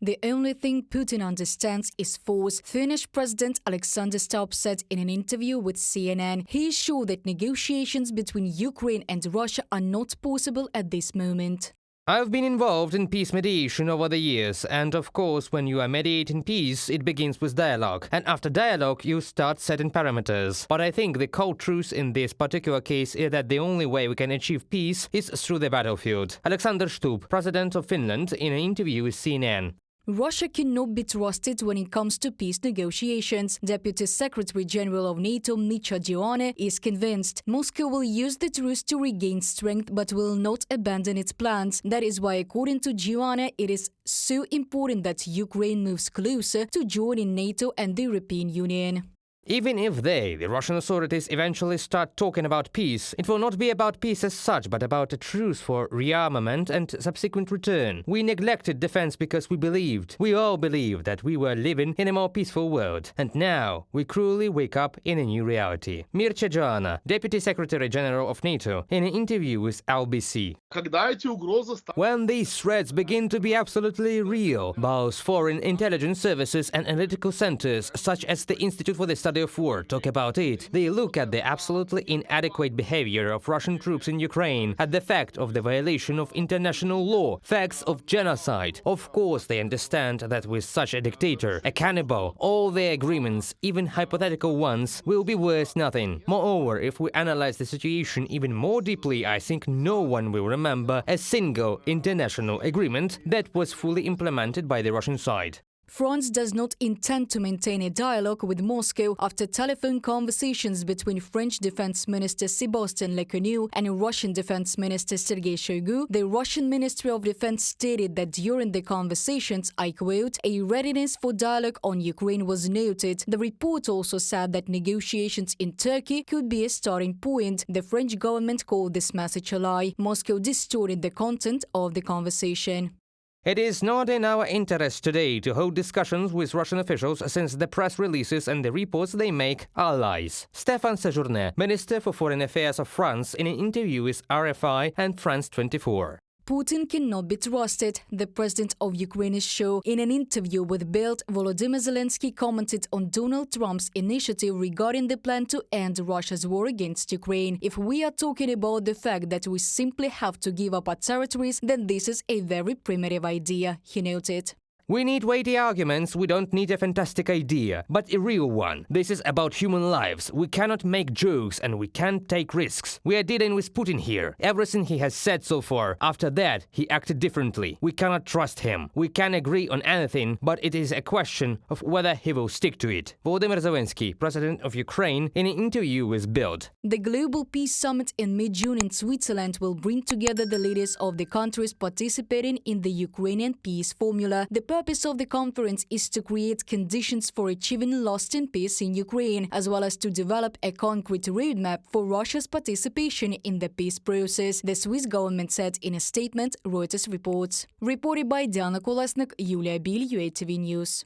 The only thing Putin understands is force, Finnish President Alexander Stubb said in an interview with CNN. He is sure that negotiations between Ukraine and Russia are not possible at this moment. I've been involved in peace mediation over the years, and of course when you are mediating peace, it begins with dialogue, and after dialogue you start setting parameters. But I think the cold truth in this particular case is that the only way we can achieve peace is through the battlefield. Alexander Stubb, president of Finland, in an interview with CNN. Russia cannot be trusted when it comes to peace negotiations. Deputy Secretary General of NATO Micha Dione is convinced Moscow will use the truce to regain strength but will not abandon its plans. That is why, according to Dione, it is so important that Ukraine moves closer to joining NATO and the European Union. Even if the Russian authorities, eventually start talking about peace, it will not be about peace as such, but about a truce for rearmament and subsequent return. We neglected defense because we all believed that we were living in a more peaceful world. And now we cruelly wake up in a new reality. Mircea Joana, Deputy Secretary General of NATO, in an interview with LBC. When these threats begin to be absolutely real, both foreign intelligence services and analytical centers, such as the Institute for the Study of War, talk about it. They look at the absolutely inadequate behavior of Russian troops in Ukraine, at the fact of the violation of international law, facts of genocide. Of course, they understand that with such a dictator, a cannibal, all their agreements, even hypothetical ones, will be worth nothing. Moreover, if we analyze the situation even more deeply, I think no one will remember a single international agreement that was fully implemented by the Russian side. France does not intend to maintain a dialogue with Moscow after telephone conversations between French Defense Minister Sébastien Lecornu and Russian Defense Minister Sergei Shoigu. The Russian Ministry of Defense stated that during the conversations, I quote, "a readiness for dialogue on Ukraine was noted." The report also said that negotiations in Turkey could be a starting point. The French government called this message a lie. Moscow distorted the content of the conversation. It is not in our interest today to hold discussions with Russian officials since the press releases and the reports they make are lies. Stéphane Séjourné, Minister for Foreign Affairs of France, in an interview with RFI and France 24. Putin cannot be trusted, the president of Ukraine is sure. In an interview with Bild, Volodymyr Zelensky commented on Donald Trump's initiative regarding the plan to end Russia's war against Ukraine. If we are talking about the fact that we simply have to give up our territories, then this is a very primitive idea, he noted. We need weighty arguments, we don't need a fantastic idea, but a real one. This is about human lives. We cannot make jokes and we can't take risks. We are dealing with Putin here. Everything he has said so far, after that, he acted differently. We cannot trust him. We can agree on anything, but it is a question of whether he will stick to it. Volodymyr Zelensky, president of Ukraine, in an interview with Bild. The Global Peace Summit in mid-June in Switzerland will bring together the leaders of the countries participating in the Ukrainian peace formula. The purpose of the conference is to create conditions for achieving lasting peace in Ukraine, as well as to develop a concrete roadmap for Russia's participation in the peace process, the Swiss government said in a statement, Reuters reports. Reported by Diana Kolesnik, Yulia Bil, UATV News.